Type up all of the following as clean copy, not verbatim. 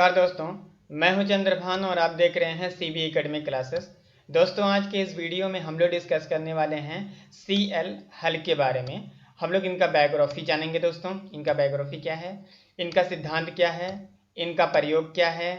नमस्कार दोस्तों, मैं हूं चंद्रभान और आप देख रहे हैं सीबी एकेडमी क्लासेस। दोस्तों, आज के इस वीडियो में हम लोग डिस्कस करने वाले हैं सीएल हल के बारे में। हम लोग इनका बायोग्राफी जानेंगे। दोस्तों, इनका बायोग्राफी क्या है, इनका सिद्धांत क्या है, इनका प्रयोग क्या है,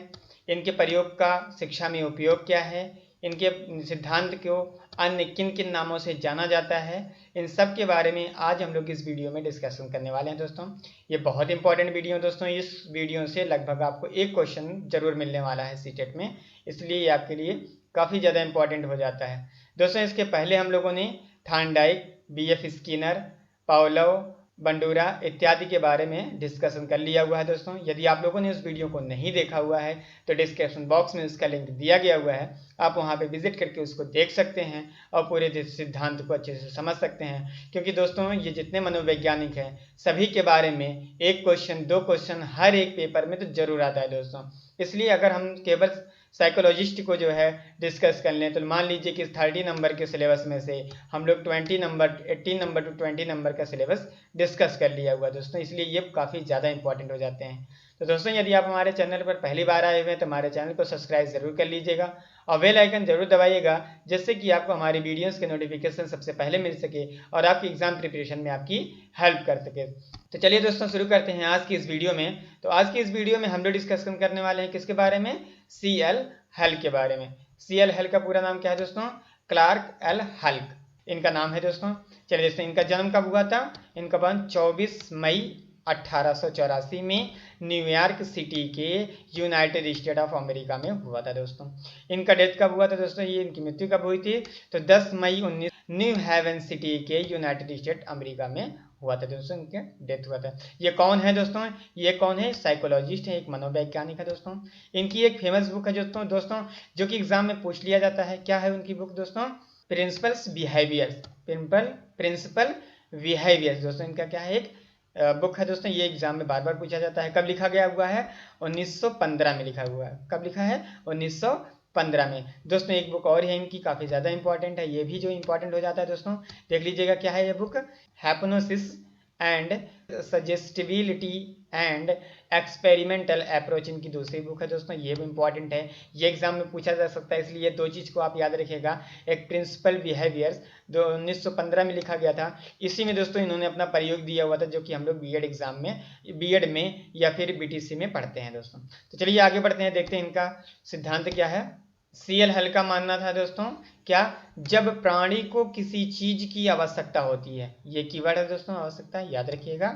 इनके प्रयोग का शिक्षा में उपयोग क्या है, इनके सिद्धांत को अन्य किन किन नामों से जाना जाता है, इन सब के बारे में आज हम लोग इस वीडियो में डिस्कशन करने वाले हैं। दोस्तों, ये बहुत इंपॉर्टेंट वीडियो है। दोस्तों, इस वीडियो से लगभग आपको एक क्वेश्चन जरूर मिलने वाला है सीटेट में, इसलिए ये आपके लिए काफ़ी ज़्यादा इंपॉर्टेंट हो जाता है। दोस्तों, इसके पहले हम लोगों ने Thorndike, BF Skinner, Pavlov, Bandura इत्यादि के बारे में डिस्कशन कर लिया हुआ है। दोस्तों, यदि आप लोगों ने उस वीडियो को नहीं देखा हुआ है तो डिस्क्रिप्शन बॉक्स में उसका लिंक दिया गया हुआ है, आप वहां पे विजिट करके उसको देख सकते हैं और पूरे सिद्धांत को अच्छे से समझ सकते हैं। क्योंकि दोस्तों, ये जितने मनोवैज्ञानिक हैं सभी के बारे में एक क्वेश्चन दो क्वेश्चन हर एक पेपर में तो जरूर आता है। दोस्तों, इसलिए अगर हम केवल साइकोलॉजिस्ट को जो है डिस्कस कर लें तो मान लीजिए कि 30 नंबर के सिलेबस में से हम लोग 18 नंबर टू 20 नंबर का सिलेबस डिस्कस कर लिया हुआ दोस्तों, इसलिए ये काफ़ी ज़्यादा इंपॉर्टेंट हो जाते हैं। तो दोस्तों, यदि आप हमारे चैनल पर पहली बार आए हुए हैं तो हमारे चैनल को सब्सक्राइब जरूर कर लीजिएगा और बेल आइकन जरूर दबाइएगा, जिससे कि आपको हमारी वीडियोस के नोटिफिकेशन सबसे पहले मिल सके और आपकी एग्जाम प्रिपरेशन में आपकी हेल्प कर सके। तो चलिए दोस्तों, शुरू करते हैं आज की इस वीडियो में। तो आज की इस वीडियो में हम लोग डिस्कशन करने वाले हैं किसके बारे में, सीएल हल के बारे में। सीएल हल का पूरा नाम क्या है दोस्तों, क्लार्क एल हल्क इनका नाम है। दोस्तों, चलिए दोस्तों, इनका जन्म कब हुआ था, इनका जन्म 24 मई 1884 में न्यूयॉर्क सिटी के यूनाइटेड स्टेट ऑफ अमेरिका में हुआ था। दोस्तों, इनका डेथ कब हुआ था दोस्तों, ये इनकी मृत्यु कब हुई थी तो 10 मई 19 न्यू हेवन सिटी के यूनाइटेड स्टेट अमेरिका में हुआ था। दोस्तों, इनके डेथ हुआ था। ये कौन है दोस्तों, ये कौन है, साइकोलॉजिस्ट है, एक मनोवैज्ञानिक है। दोस्तों, इनकी एक फेमस बुक है दोस्तों जो कि एग्जाम में पूछ लिया जाता है। क्या है उनकी बुक दोस्तों, प्रिंसिपल्स बिहेवियर्स, प्रिंसिपल बिहेवियर्स। दोस्तों, इनका क्या है, एक बुक है। दोस्तों, ये एग्जाम में बार बार पूछा जाता है। कब लिखा गया हुआ है, 1915 में लिखा हुआ है। कब लिखा है, 1915 में। दोस्तों, एक बुक और है इनकी, काफ़ी ज़्यादा इंपॉर्टेंट है, ये भी जो इंपॉर्टेंट हो जाता है। दोस्तों, देख लीजिएगा क्या है ये book, hypnosis and suggestibility and experimental approach इनकी दूसरी बुक है। दोस्तों, ये भी इंपॉर्टेंट है, ये एग्जाम में पूछा जा सकता है, इसलिए दो चीज़ को आप याद रखिएगा। एक प्रिंसिपल बिहेवियर्स जो 1915 में लिखा गया था, इसी में दोस्तों इन्होंने अपना प्रयोग दिया हुआ था, जो कि हम लोग बीएड एग्जाम में, बीएड में या फिर बीटीसी में पढ़ते हैं। दोस्तों, तो चलिए आगे बढ़ते हैं, देखते हैं इनका सिद्धांत क्या है। सीएल हल का मानना था दोस्तों क्या, जब प्राणी को किसी चीज की आवश्यकता होती है, ये कीवर्ड है दोस्तों, आवश्यकता याद रखिएगा,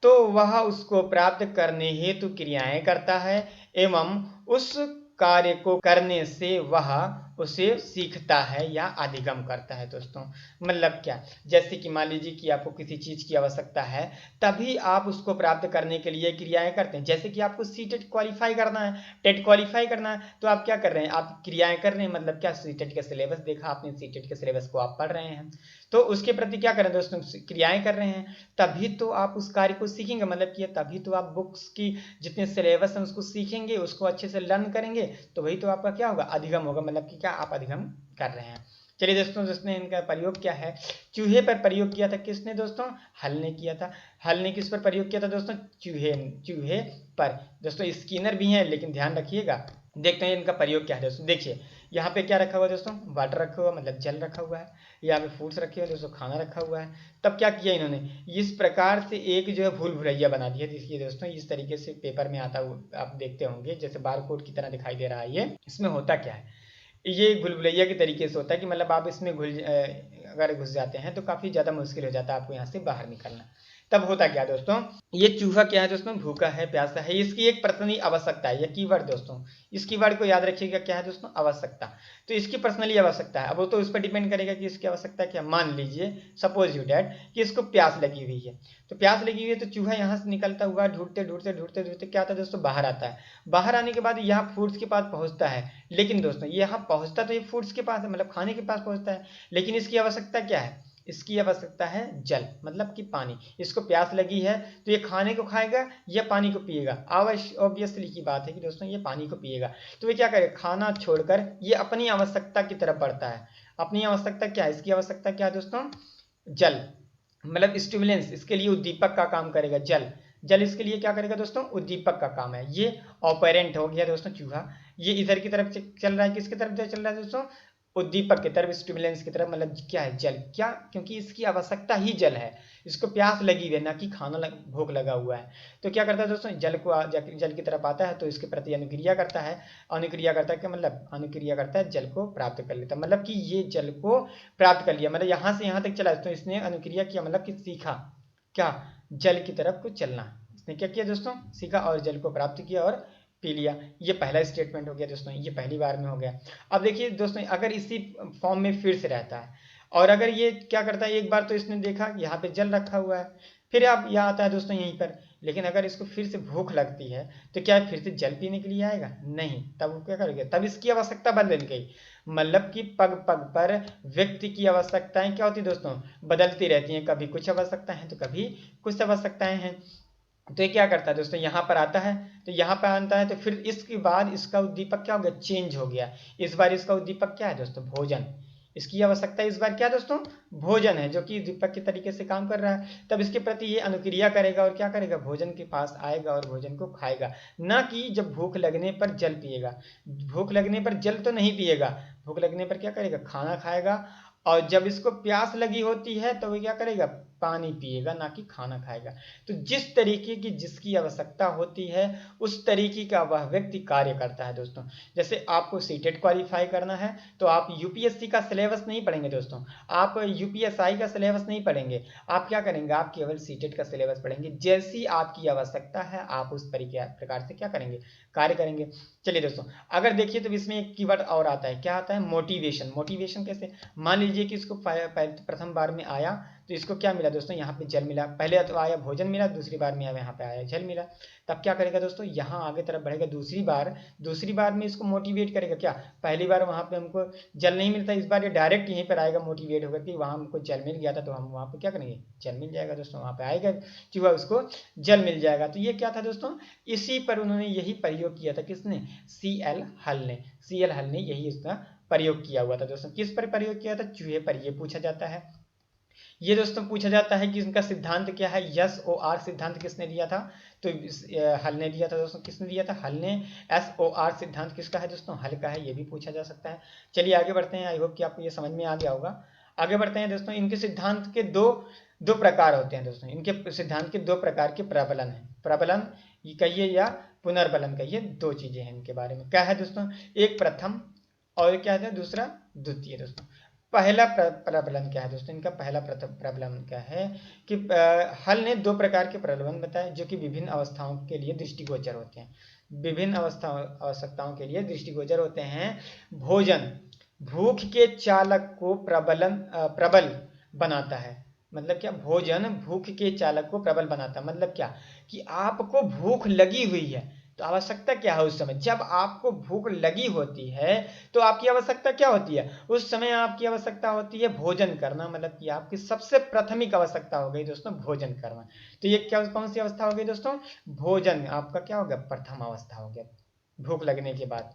तो वह उसको प्राप्त करने हेतु क्रियाएं करता है एवं उस कार्य को करने से वह उसे सीखता है या अधिगम करता है। दोस्तों, मतलब क्या, जैसे कि मान लीजिए कि आपको किसी चीज की आवश्यकता है, तभी आप उसको प्राप्त करने के लिए क्रियाएं करते हैं। जैसे कि आपको सीटेट क्वालिफाई करना है, टेट क्वालिफाई करना है, तो आप क्या कर रहे हैं, आप क्रियाएं कर रहे हैं। मतलब क्या, सीटेट का सिलेबस देखा आपने, सीटेट के सिलेबस को आप पढ़ रहे हैं, तो उसके प्रति क्या करें दोस्तों, क्रियाएं कर रहे हैं, तभी तो आप उस कार्य को सीखेंगे। मतलब कि तभी तो आप बुक्स की जितने सिलेबस हैं उसको सीखेंगे, उसको अच्छे से लर्न करेंगे, तो वही तो आपका क्या होगा, अधिगम होगा। मतलब कि क्या, आप अधिगम कर रहे हैं। चलिए दोस्तों, जिसने इनका प्रयोग क्या है, चूहे पर प्रयोग किया था। किसने दोस्तों, हल ने किया था। हल ने किस पर प्रयोग किया था दोस्तों, चूहे पर। दोस्तों, स्किनर भी हैं, लेकिन ध्यान रखिएगा, देखते हैं इनका प्रयोग क्या है। दोस्तों, देखिए यहाँ पे क्या रखा हुआ है दोस्तों, वाटर रखा हुआ, मतलब जल रखा हुआ है, यहाँ पे फूड्स रखे हुए दोस्तों, खाना रखा हुआ है। तब क्या किया इन्होंने, इस प्रकार से एक जो है भूल भुलैया बना दिया। देखिए दोस्तों, इस तरीके से पेपर में आता हुआ आप देखते होंगे, जैसे बारकोड की तरह दिखाई दे रहा है। ये इसमें होता क्या है, ये भूल भुलैया के तरीके से होता है कि मतलब आप इसमें अगर घुस जाते हैं तो काफ़ी ज़्यादा मुश्किल हो जाता है आपको यहाँ से बाहर निकलना। तब होता क्या दोस्तों, ये चूहा क्या है दोस्तों, भूखा है, प्यासा है, इसकी एक पर्सनली आवश्यकता है। ये कीवर्ड दोस्तों, इस कीवर्ड को याद रखिएगा, क्या है दोस्तों, आवश्यकता। तो इसकी पर्सनली आवश्यकता है। अब वो तो उस पर डिपेंड करेगा कि इसकी आवश्यकता क्या। मान लीजिए, सपोज यू डैट, कि इसको प्यास लगी हुई है, तो प्यास लगी हुई है तो चूहा यहाँ से निकलता हुआ ढूंढते ढूंढते ढूंढते ढूंढते क्या आता है दोस्तों, बाहर आता है। बाहर आने के बाद यहाँ फूड्स के पास पहुँचता है, लेकिन दोस्तों ये यहाँ पहुँचता तो ये फूड्स के पास है, मतलब खाने के पास पहुँचता है, लेकिन इसकी आवश्यकता क्या है, इसकी आवश्यकता है जल, मतलब कि पानी। इसको प्यास लगी है तो ये खाने को खाएगा या पानी को पिएगा, ऑब्वियसली की बात है कि दोस्तों ये पानी को पिएगा। तो ये क्या करेगा, खाना छोड़कर ये अपनी आवश्यकता की तरफ बढ़ता है। अपनी आवश्यकता क्या है, इसकी आवश्यकता क्या है दोस्तों, जल, मतलब स्टिमुलेंस, इसके लिए उद्दीपक का काम करेगा जल। जल इसके लिए क्या करेगा दोस्तों, उद्दीपक का काम है। ये ऑपरेंट हो गया दोस्तों चूहा, ये इधर की तरफ चल रहा है, किसकी तरफ चल रहा है दोस्तों, उद्दीपक की तरफ, स्टिमुलेंस की तरफ, मतलब क्या है, जल। क्या, क्योंकि इसकी आवश्यकता ही जल है, इसको प्यास लगी हुई है, ना कि खाना भूख लगा हुआ है। तो क्या करता है दोस्तों, जल की तरफ आता है तो इसके प्रति अनुक्रिया करता है। अनुक्रिया करता है क्या मतलब, अनुक्रिया करता है, जल को प्राप्त कर लेता है, मतलब कि ये जल को प्राप्त कर लिया, मतलब यहाँ से यहाँ तक चला तो इसने अनुक्रिया किया, मतलब कि सीखा क्या, जल की तरफ को चलना। इसने क्या किया दोस्तों, सीखा और जल को प्राप्त किया और पी लिया। ये पहला स्टेटमेंट हो गया दोस्तों, ये पहली बार में हो गया। अब देखिए दोस्तों, अगर इसी फॉर्म में फिर से रहता है और अगर ये क्या करता है, एक बार तो इसने देखा यहाँ पे जल रखा हुआ है, फिर अब यह आता है दोस्तों यहीं पर, लेकिन अगर इसको फिर से भूख लगती है तो क्या फिर से जल पीने के लिए आएगा, नहीं। तब वो क्या करेगा, तब इसकी आवश्यकता बदल गई, मतलब कि पग पग पर व्यक्ति की आवश्यकताएं क्या होती दोस्तों, बदलती रहती हैं, कभी कुछ आवश्यकताएं हैं तो कभी कुछ आवश्यकताएं हैं। तो ये क्या करता है दोस्तों, यहाँ पर आता है, तो यहाँ पर आता है तो फिर इसके बाद इसका उद्दीपक क्या हो गया, चेंज हो गया। इस बार इसका उद्दीपक क्या है दोस्तों, भोजन। इसकी आवश्यकता इस बार क्या दोस्तों, भोजन है, जो कि दीपक के तरीके से काम कर रहा है। तब इसके प्रति ये अनुक्रिया करेगा और क्या करेगा, भोजन के पास आएगा और भोजन को खाएगा, ना कि जब भूख लगने पर जल पिएगा। भूख लगने पर जल तो नहीं पिएगा, भूख लगने पर क्या करेगा, खाना खाएगा। और जब इसको प्यास लगी होती है तो वो क्या करेगा, पानी पिएगा, ना कि खाना खाएगा। तो जिस तरीके की जिसकी आवश्यकता होती है उस तरीके का वह व्यक्ति कार्य करता है दोस्तों। जैसे आपको सीटेट क्वालिफाई करना है तो आप यूपीएससी का सिलेबस नहीं पढ़ेंगे दोस्तों, आप यूपीएसआई का सिलेबस नहीं पढ़ेंगे, आप क्या करेंगे, आप केवल सीटेट का सिलेबस पढ़ेंगे। जैसी आपकी आवश्यकता है आप उस प्रकार से क्या करेंगे, कार्य करेंगे। चलिए दोस्तों, अगर देखिए तो इसमें एक कीवर्ड और आता है, क्या आता है, मोटिवेशन। मोटिवेशन कैसे, मान लीजिए कि इसको प्रथम बार में आया तो इसको क्या मिला दोस्तों, यहाँ पे जल मिला, पहले तो आया भोजन मिला, दूसरी बार में यहाँ पे आया जल मिला। तब क्या करेगा दोस्तों, यहाँ आगे तरफ बढ़ेगा, दूसरी बार में इसको मोटिवेट करेगा। क्या, पहली बार वहाँ पे हमको जल नहीं मिलता, इस बार ये डायरेक्ट यहीं पर आएगा, मोटिवेट होकर कि वहाँ हमको जल मिल गया था तो हम वहाँ पे क्या करेंगे, जल मिल जाएगा दोस्तों, वहाँ पे आएगा चूहा, उसको जल मिल जाएगा। तो ये क्या था दोस्तों, इसी पर उन्होंने यही प्रयोग किया था, किसने, CL हल ने यही इसका प्रयोग किया हुआ था दोस्तों। किस पर प्रयोग किया था, चूहे पर। ये पूछा जाता है, ये दोस्तों पूछा जाता है कि इनका सिद्धांत क्या है। SOR सिद्धांत किसने दिया था, तो हल ने दिया था दोस्तों। किसने दिया था, हल ने। SOR सिद्धांत किसका है दोस्तों, हल का है, ये भी पूछा जा सकता है। चलिए आगे बढ़ते हैं, आई होप कि आपको ये समझ में आ गया होगा। आगे बढ़ते हैं दोस्तों, इनके सिद्धांत के दो प्रकार होते हैं दोस्तों, इनके सिद्धांत के दो प्रकार के प्रबलन हैं। प्रबलन कहिए या पुनर्बलन कहिए, दो चीजें हैं इनके बारे में। क्या है दोस्तों, एक प्रथम और क्या है दूसरा द्वितीय दोस्तों। पहला प्रबलन क्या है दोस्तों, इनका पहला प्रबलन क्या है कि हल ने दो प्रकार के प्रबलन बताए जो कि विभिन्न अवस्थाओं के लिए दृष्टिगोचर होते हैं। विभिन्न आवश्यकताओं के लिए दृष्टिगोचर होते हैं। भोजन भूख के चालक को प्रबल बनाता है। मतलब क्या, भोजन भूख के चालक को प्रबल बनाता है, मतलब क्या कि आपको भूख लगी हुई है तो आवश्यकता क्या है, उस समय जब आपको भूख लगी होती है तो आपकी आवश्यकता क्या होती है, उस समय आपकी आवश्यकता होती है भोजन करना। मतलब कि आपकी सबसे प्राथमिक आवश्यकता हो गई दोस्तों भोजन करना। तो ये क्या, कौन सी अवस्था हो गई दोस्तों, भोजन आपका क्या हो गया, प्रथम अवस्था हो गया भूख लगने के बाद।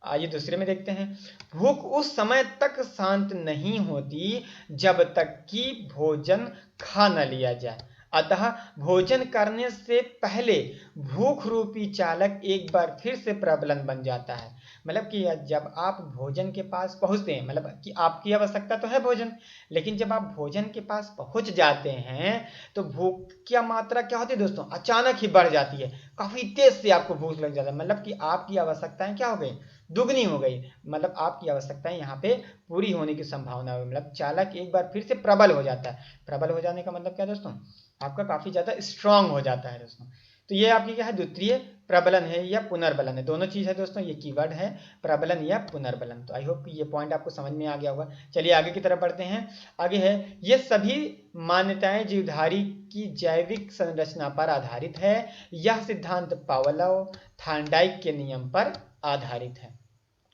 आइए दूसरे में देखते हैं। भूख उस समय तक शांत नहीं होती जब तक कि भोजन खा न लिया जाए, अतः भोजन करने से पहले भूख रूपी चालक एक बार फिर से प्रबलन बन जाता है। मतलब कि जब आप भोजन के पास पहुंचते हैं, मतलब कि आपकी आवश्यकता तो है भोजन, लेकिन जब आप भोजन के पास पहुंच जाते हैं तो भूख की मात्रा क्या होती है दोस्तों, अचानक ही बढ़ जाती है, काफी तेज से आपको भूख लग जाता है। मतलब कि आपकी आवश्यकताएं क्या हो गई, दुगनी हो गई। मतलब आपकी आवश्यकताएं यहाँ पे पूरी होने की संभावना है। मतलब चालक एक बार फिर से प्रबल हो जाता है। प्रबल हो जाने का मतलब क्या दोस्तों, आपका काफी ज्यादा स्ट्रांग हो जाता है दोस्तों। तो ये आपकी क्या है, द्वितीय प्रबलन है या पुनर्बलन है, दोनों चीज है दोस्तों। ये कीवर्ड है प्रबलन या पुनर्बलन। तो आई होप ये पॉइंट आपको समझ में आ गया होगा। चलिए आगे की तरफ बढ़ते हैं। आगे है, ये सभी मान्यताएं जीवधारी की जैविक संरचना पर आधारित है। यह सिद्धांत पावलोव थार्नडाइक के नियम पर आधारित है।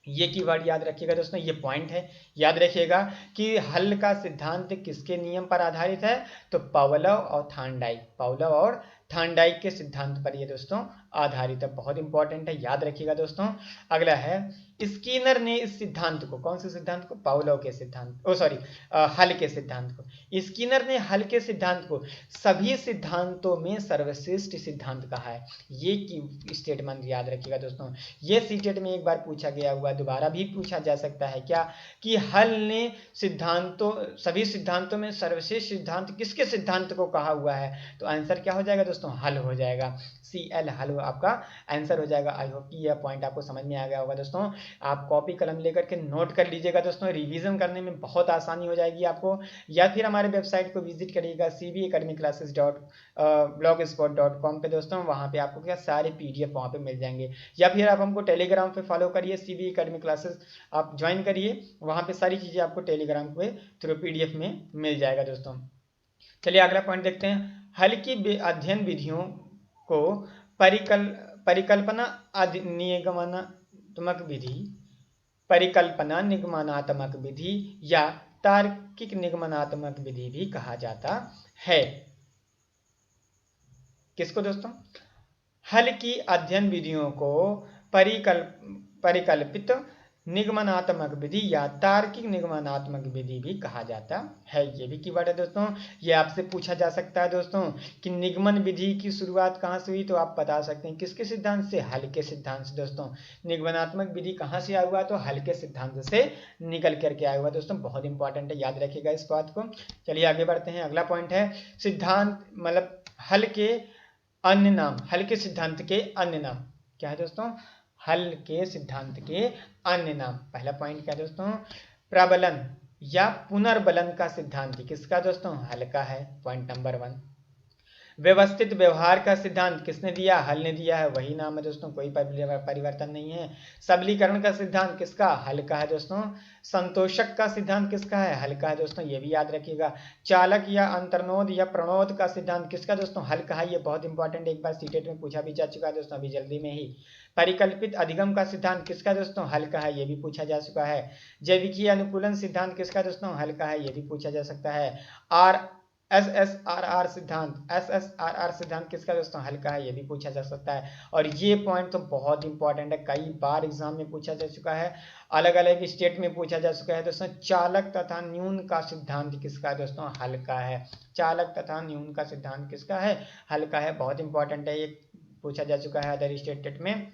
ये कीवर्ड याद रखिएगा दोस्तों, ये पॉइंट है, याद रखिएगा कि हल का सिद्धांत किसके नियम पर आधारित है, तो पावलोव और थार्नडाइक के सिद्धांत पर ये दोस्तों आधारित है। बहुत इंपॉर्टेंट है, याद रखिएगा दोस्तों। अगला है, स्किनर ने इस सिद्धांत को, कौन से सिद्धांत को, पाउलो के सिद्धांत, ओ सॉरी, हल के सिद्धांत को, स्किनर ने हल के सिद्धांत को सभी सिद्धांतों में सर्वश्रेष्ठ सिद्धांत कहा है। ये की स्टेटमेंट याद रखिएगा दोस्तों, ये सीटेट में एक बार पूछा गया हुआ, दोबारा भी पूछा जा सकता है क्या, कि हल ने सिद्धांतों, सभी सिद्धांतों में सर्वश्रेष्ठ सिद्धांत किसके सिद्धांत को कहा हुआ है, तो आंसर क्या हो जाएगा दोस्तों, हल हो जाएगा। CL हल आपका आंसर हो जाएगा। आई होप कि यह पॉइंट आपको समझ में आ गया होगा दोस्तों। आप कॉपी कलम लेकर के नोट कर लीजिएगा दोस्तों, रिवीजन करने में बहुत आसानी हो जाएगी आपको। या फिर हमारे वेबसाइट को विजिट करिएगा cbacademyclasses.blogspot.com पे दोस्तों, वहाँ पे आपको क्या सारे PDF वहाँ पे मिल जाएंगे। या फिर आप हमको टेलीग्राम पे फॉलो करिए, CB Academy क्लासेस आप ज्वाइन करिए, वहाँ पे सारी चीज़ें आपको टेलीग्राम के थ्रू PDF में मिल जाएगा दोस्तों। चलिए अगला पॉइंट देखते हैं। हल की अध्ययन विधियों को परिकल्पना निगमनात्मक विधि, परिकल्पना निगमनात्मक विधि या तार्किक निगमनात्मक विधि भी कहा जाता है। किसको दोस्तों, हल की अध्ययन विधियों को परिकल्पित निगमनात्मक विधि या तार्किक निगमनात्मक विधि भी कहा जाता है। ये भी कीवर्ड है दोस्तों। ये आपसे पूछा जा सकता है दोस्तों कि निगमन विधि की शुरुआत कहाँ से हुई, तो आप बता सकते हैं किसके सिद्धांत से, हल के सिद्धांत से दोस्तों। निगमनात्मक विधि कहाँ से आया हुआ, तो हल के सिद्धांत से निकल करके आया हुआ दोस्तों। बहुत इंपॉर्टेंट है, याद रखिएगा इस बात को। चलिए आगे बढ़ते हैं। अगला पॉइंट है सिद्धांत, मतलब हल के अन्य नाम, हल के सिद्धांत के अन्य नाम क्या है दोस्तों, हल के सिद्धांत के अन्य नाम। पहला पॉइंट क्या है दोस्तों, प्रबलन या पुनर्बलन का सिद्धांत किसका दोस्तों, हल का है, पॉइंट नंबर 1। व्यवस्थित व्यवहार का सिद्धांत किसने दिया, हल ने दिया है, वही नाम है दोस्तों, कोई परिवर्तन नहीं है। सबलीकरण का सिद्धांत किसका, हल का है दोस्तों। संतोषक का सिद्धांत किसका है, हल का है दोस्तों, ये भी याद रखिएगा। चालक या अंतर्नोद या प्रणोद का सिद्धांत किसका दोस्तों, हल का है, ये बहुत इंपॉर्टेंट, एक बार सीटेट में पूछा भी जा चुका है दोस्तों, अभी जल्दी में ही। परिकल्पित अधिगम का सिद्धांत किसका दोस्तों, हल का है, ये भी पूछा जा चुका है। जैविकीय अनुकूलन सिद्धांत किसका दोस्तों, हल का है, ये भी पूछा जा सकता है। SSRR सिद्धांत किसका दोस्तों, हल का है, ये भी पूछा जा सकता है। और ये पॉइंट तो बहुत इंपॉर्टेंट है, कई बार एग्जाम में पूछा जा चुका है, अलग अलग स्टेट में पूछा जा चुका है दोस्तों। चालक तथा न्यून का सिद्धांत किसका दोस्तों, हल का है। चालक तथा न्यून का सिद्धांत किसका है, हल का है, बहुत इंपॉर्टेंट है, ये पूछा जा चुका है अदर स्टेट में।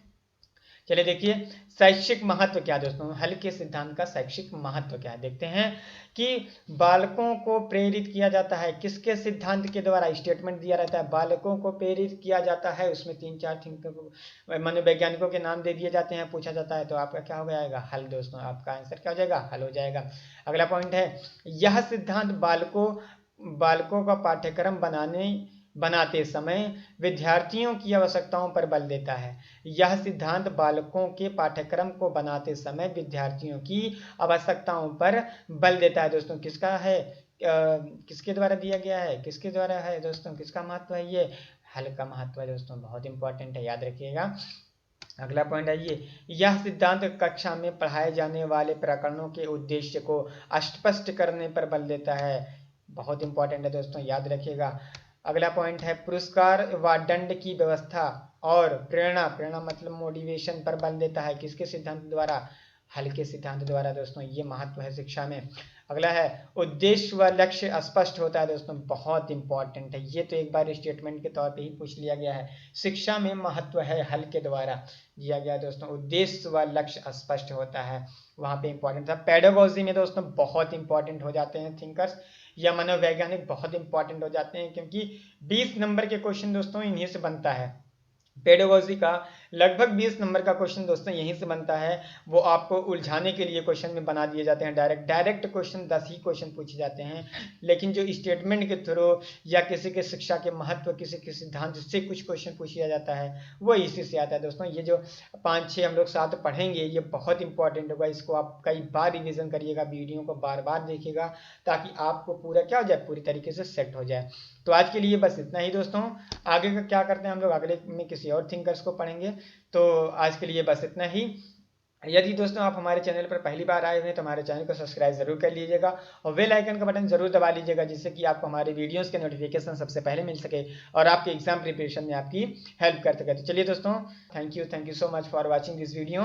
चलिए देखिए शैक्षिक महत्व क्या दोस्तों, हल के सिद्धांत का शैक्षिक महत्व क्या है, देखते हैं कि बालकों को प्रेरित किया जाता है किसके सिद्धांत के द्वारा, स्टेटमेंट दिया रहता है बालकों को प्रेरित किया जाता है, उसमें 3-4 मनोवैज्ञानिकों के नाम दे दिए जाते हैं, पूछा जाता है, तो आपका क्या हो जाएगा, हल दोस्तों, आपका आंसर क्या हो जाएगा, हल हो जाएगा। अगला पॉइंट है, यह सिद्धांत बालकों का पाठ्यक्रम बनाते समय विद्यार्थियों की आवश्यकताओं पर बल देता है। यह सिद्धांत बालकों के पाठ्यक्रम को बनाते समय विद्यार्थियों की आवश्यकताओं पर बल देता है दोस्तों। किसका है, किसके द्वारा दिया गया है, किसके द्वारा है दोस्तों, किसका महत्व है, ये हल का महत्व है दोस्तों, बहुत इंपॉर्टेंट है, याद रखिएगा। अगला पॉइंट है ये, यह सिद्धांत कक्षा में पढ़ाए जाने वाले प्रकरणों के उद्देश्य को स्पष्ट करने पर बल देता है, बहुत इंपॉर्टेंट है दोस्तों, याद रखिएगा। अगला पॉइंट है पुरस्कार व दंड की व्यवस्था और प्रेरणा मतलब मोटिवेशन पर बल देता है, किसके सिद्धांत द्वारा, हल के सिद्धांत द्वारा दोस्तों, ये महत्व है शिक्षा में। अगला है उद्देश्य व लक्ष्य स्पष्ट होता है दोस्तों, बहुत इंपॉर्टेंट है, ये तो एक बार स्टेटमेंट के तौर पे ही पूछ लिया गया है, शिक्षा में महत्व है हल के द्वारा दिया गया दोस्तों, उद्देश्य व लक्ष्य स्पष्ट होता है, वहाँ पे इंपॉर्टेंट था। पेडागोजी में दोस्तों बहुत इंपॉर्टेंट हो जाते हैं थिंकर्स या मनोवैज्ञानिक, बहुत इंपॉर्टेंट हो जाते हैं, क्योंकि 20 नंबर के क्वेश्चन दोस्तों इन्हीं से बनता है। पेडागोजी का लगभग 20 नंबर का क्वेश्चन दोस्तों यहीं से बनता है, वो आपको उलझाने के लिए क्वेश्चन में बना दिए जाते हैं, डायरेक्ट क्वेश्चन 10 ही क्वेश्चन पूछे जाते हैं, लेकिन जो स्टेटमेंट के थ्रू या किसी के शिक्षा के महत्व, किसी के सिद्धांत से कुछ क्वेश्चन पूछा जाता है, वो इसी से आता है दोस्तों। ये जो 5-6 हम लोग साथ पढ़ेंगे, ये बहुत इंपॉर्टेंट होगा, इसको आप कई बार रिविजन करिएगा, वीडियो को बार बार देखिएगा, ताकि आपको पूरा क्या हो जाए, पूरी तरीके से सेट हो जाए। तो आज के लिए बस इतना ही दोस्तों, आगे का क्या करते हैं हम लोग अगले में किसी और थिंकर्स को पढ़ेंगे। तो आज के लिए बस इतना ही। यदि दोस्तों आप हमारे चैनल पर पहली बार आए हुए हैं तो हमारे चैनल को सब्सक्राइब जरूर कर लीजिएगा और बेल आइकन का बटन जरूर दबा लीजिएगा, जिससे कि आपको हमारे वीडियोस के नोटिफिकेशन सबसे पहले मिल सके और आपके एग्जाम प्रिपरेशन में आपकी हेल्प कर सके। तो चलिए दोस्तों, thank you so much for watching this video.